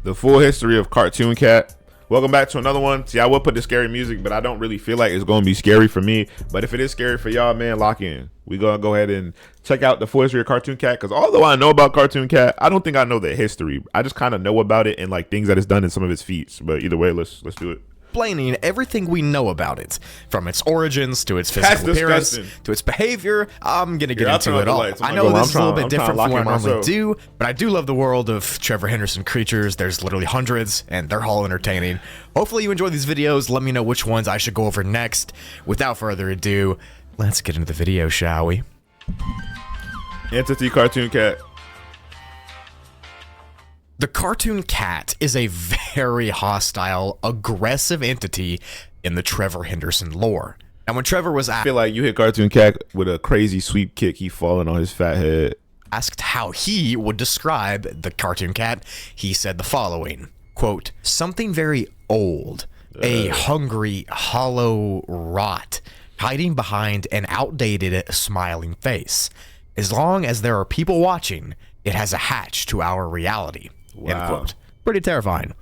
The full history of Cartoon Cat. Welcome back to another one. See, I would put the scary music, but I don't really feel like it's going to be scary for me. But if it is scary for y'all, man, lock in. We're going to go ahead and check out the full history of Cartoon Cat. Because although I know about Cartoon Cat, I don't think I know the history. I just kind of know about it and like things that it's done in some of its feats. But either way, let's do it. Explaining everything we know about it, from its origins to its physical appearance to its behavior. I'm gonna get into it all. I know this is a little bit different from what I normally do, but I do love the world of Trevor Henderson creatures. There's literally hundreds, and they're all entertaining. Hopefully you enjoy these videos. Let me know which ones I should go over next. Without further ado, let's get into the video, shall we? Entity Cartoon Cat. The Cartoon Cat is a very hostile, aggressive entity in the Trevor Henderson lore. And when Trevor was I feel like you hit Cartoon Cat with a crazy sweep kick, he falling on his fat head. Asked how he would describe the Cartoon Cat, he said the following, quote, "Something very old, a hungry, hollow rot, hiding behind an outdated, smiling face. As long as there are people watching, it has a hatch to our reality." Wow. End quote. Pretty terrifying.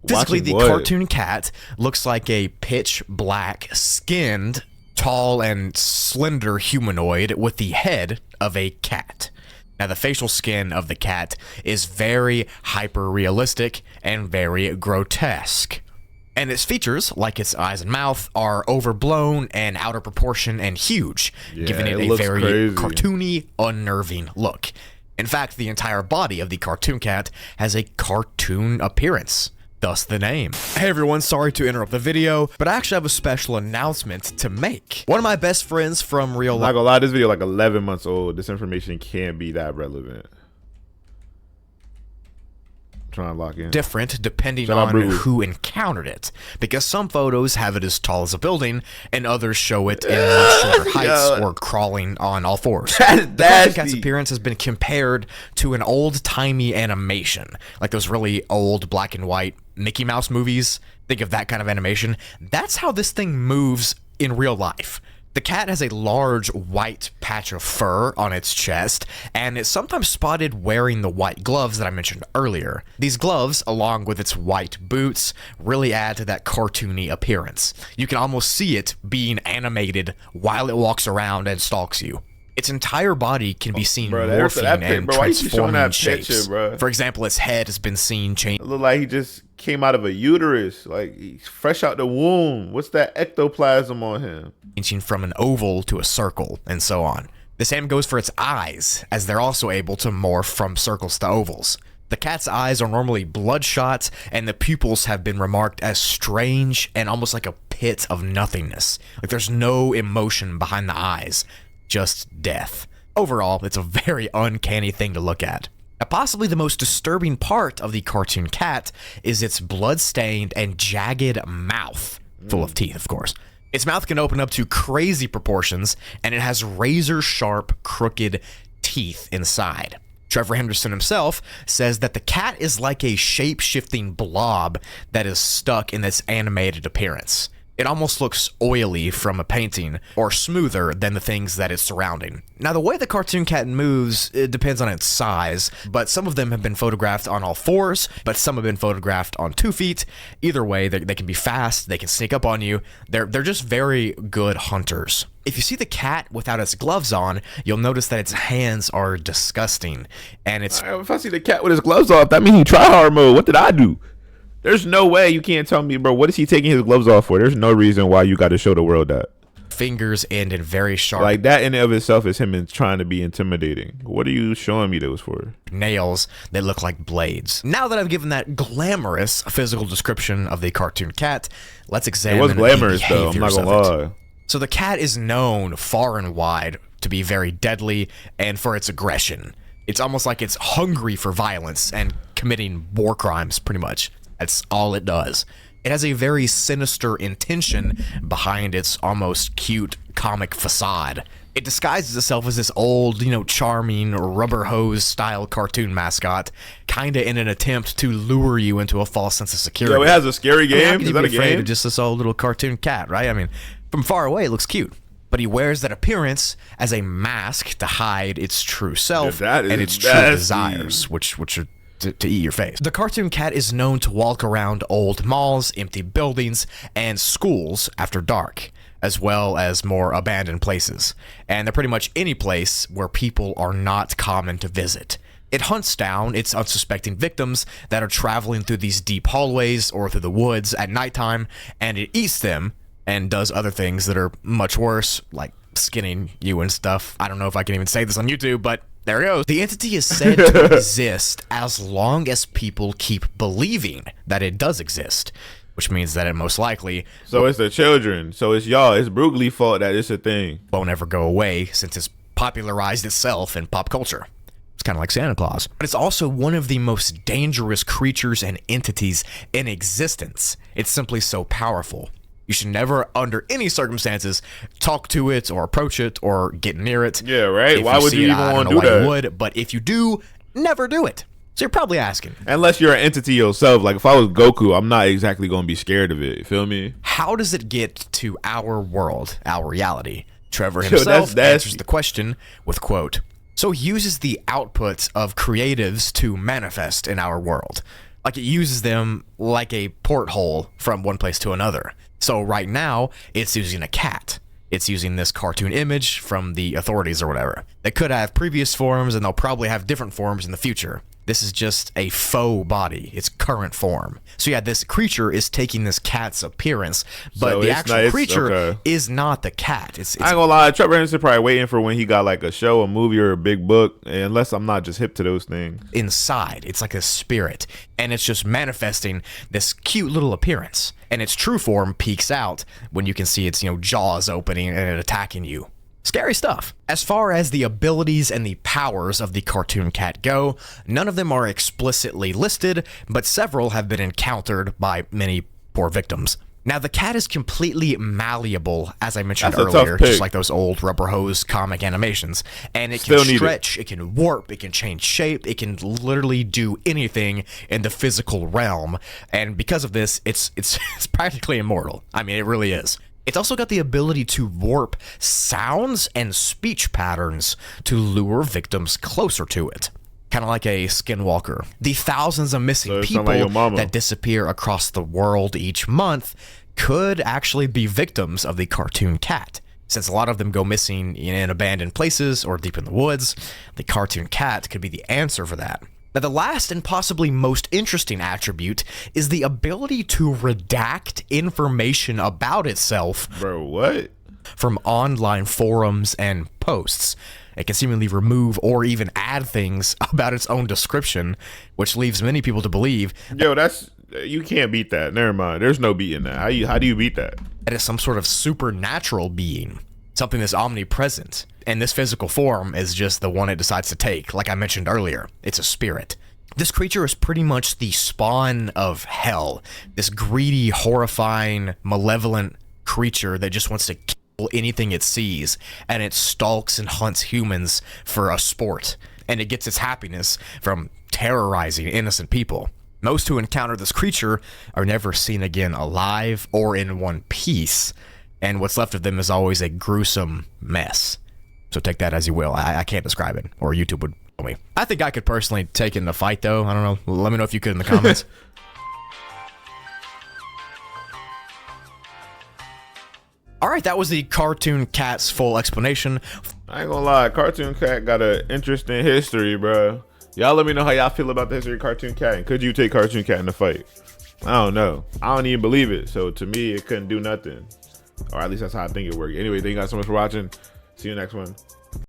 Physically, the Cartoon Cat looks like a pitch black, skinned, tall and slender humanoid with the head of a cat. Now, the facial skin of the cat is very hyper-realistic and very grotesque. And its features, like its eyes and mouth, are overblown and out of proportion and huge, giving it a very cartoony, unnerving look. In fact, the entire body of the Cartoon Cat has a cartoon appearance, thus the name. Hey everyone, sorry to interrupt the video, but I actually have a special announcement to make. One of my best friends from real life— I'm not gonna lie, this video like 11 months old. This information can't be that relevant. Trying to lock in. Different depending on who encountered it, because some photos have it as tall as a building and others show it in much shorter heights or crawling on all fours. The Cartoon Cat's appearance has been compared to an old-timey animation, like those really old black and white Mickey Mouse movies. Think of that kind of animation. That's how this thing moves in real life. The cat has a large white patch of fur on its chest, and it's sometimes spotted wearing the white gloves that I mentioned earlier. These gloves, along with its white boots, really add to that cartoony appearance. You can almost see it being animated while it walks around and stalks you. Its entire body can be seen morphing and transforming shapes. For example, its head has been seen change. It look like he just came out of a uterus, like he's fresh out the womb. What's that ectoplasm on him? Changing from an oval to a circle, and so on. The same goes for its eyes, as they're also able to morph from circles to ovals. The cat's eyes are normally bloodshot, and the pupils have been remarked as strange and almost like a pit of nothingness. Like there's no emotion behind the eyes. Just death. Overall, it's a very uncanny thing to look at. Now, possibly the most disturbing part of the Cartoon Cat is its blood-stained and jagged mouth, full of teeth, of course. Its mouth can open up to crazy proportions, and it has razor-sharp, crooked teeth inside. Trevor Henderson himself says that the cat is like a shape-shifting blob that is stuck in this animated appearance. It almost looks oily from a painting, or smoother than the things that it's surrounding. Now, the way the Cartoon Cat moves, it depends on its size, but some of them have been photographed on all fours, but some have been photographed on 2 feet. Either way, they can be fast, they can sneak up on you. They're just very good hunters. If you see the cat without its gloves on, you'll notice that its hands are disgusting, and it's— If I see the cat with his gloves off, that means he try hard mode. What did I do? There's no way you can't tell me, bro. What is he taking his gloves off for? There's no reason why you got to show the world that. Fingers end in very sharp. Like that in and of itself is him trying to be intimidating. What are you showing me those for? Nails that look like blades. Now that I've given that glamorous physical description of the Cartoon Cat, let's examine. It was glamorous though. I'm not gonna lie. So the cat is known far and wide to be very deadly and for its aggression. It's almost like it's hungry for violence and committing war crimes, pretty much. That's all it does. It has a very sinister intention behind its almost cute comic facade. It disguises itself as this old, charming rubber hose style cartoon mascot, kinda in an attempt to lure you into a false sense of security. Yo, it has a scary game. Is that a game? Of just this old little cartoon cat, right? I mean, from far away, it looks cute. But he wears that appearance as a mask to hide its true self and its true desires, which are to eat your face. The cartoon cat is known to walk around old malls, empty buildings, and schools after dark, as well as more abandoned places. And they're pretty much any place where people are not common to visit. It hunts down its unsuspecting victims that are traveling through these deep hallways or through the woods at nighttime, and it eats them and does other things that are much worse, like skinning you and stuff. I don't know if I can even say this on YouTube, but there it goes. The entity is said to exist as long as people keep believing that it does exist, which means that it most likely... So it's the children. So it's y'all. It's Brugle's fault that it's a thing. Won't ever go away since it's popularized itself in pop culture. It's kind of like Santa Claus. But it's also one of the most dangerous creatures and entities in existence. It's simply so powerful. You should never, under any circumstances, talk to it or approach it or get near it. Yeah, right? Why would you even want to do that? You would, but if you do, never do it. So you're probably asking. Unless you're an entity yourself. Like if I was Goku, I'm not exactly going to be scared of it. You feel me? How does it get to our world, our reality? Trevor himself answers the question with, quote, "So it uses the outputs of creatives to manifest in our world. Like it uses them like a porthole from one place to another. So right now, it's using a cat. It's using this cartoon image from the authorities or whatever. They could have previous forms, and they'll probably have different forms in the future. This is just a faux body, its current form. So yeah, this creature is taking this cat's appearance, but so the actual creature is not the cat. It's I ain't gonna lie, Trevor Henderson probably waiting for when he got like a show, a movie, or a big book, unless I'm not just hip to those things. Inside, it's like a spirit, and it's just manifesting this cute little appearance. And its true form peeks out when you can see its, jaws opening and it attacking you. Scary stuff. As far as the abilities and the powers of the cartoon cat go, none of them are explicitly listed, but several have been encountered by many poor victims. Now, the cat is completely malleable, as I mentioned earlier, just like those old rubber hose comic animations. And it can stretch, it can warp, it can change shape, it can literally do anything in the physical realm. And because of this, it's practically immortal. I mean, it really is. It's also got the ability to warp sounds and speech patterns to lure victims closer to it. Kind of like a skinwalker. The thousands of missing people that disappear across the world each month could actually be victims of the cartoon cat. Since a lot of them go missing in abandoned places or deep in the woods, the cartoon cat could be the answer for that. Now, the last and possibly most interesting attribute is the ability to redact information about itself. Bro, what? From online forums and posts. It can seemingly remove or even add things about its own description, which leaves many people to believe. Yo, you can't beat that. Never mind. There's no beating that. How do you beat that? It is some sort of supernatural being, something that's omnipresent. And this physical form is just the one it decides to take. Like I mentioned earlier, it's a spirit. This creature is pretty much the spawn of hell. This greedy, horrifying, malevolent creature that just wants to kill anything it sees, and it stalks and hunts humans for a sport, and it gets its happiness from terrorizing innocent people. Most who encounter this creature are never seen again alive or in one piece, and what's left of them is always a gruesome mess. So take that as you will. I can't describe it, or YouTube would tell me. I think I could personally take it in the fight, though. I don't know. Let me know if you could in the comments. All right, that was the cartoon cat's full explanation. I ain't gonna lie, cartoon cat got an interesting history, bro. Y'all let me know how y'all feel about the history of cartoon cat, and could you take cartoon cat in the fight? I don't know. I don't even believe it. So to me, it couldn't do nothing. Or at least that's how I think it worked. Anyway, thank you guys so much for watching. See you next one.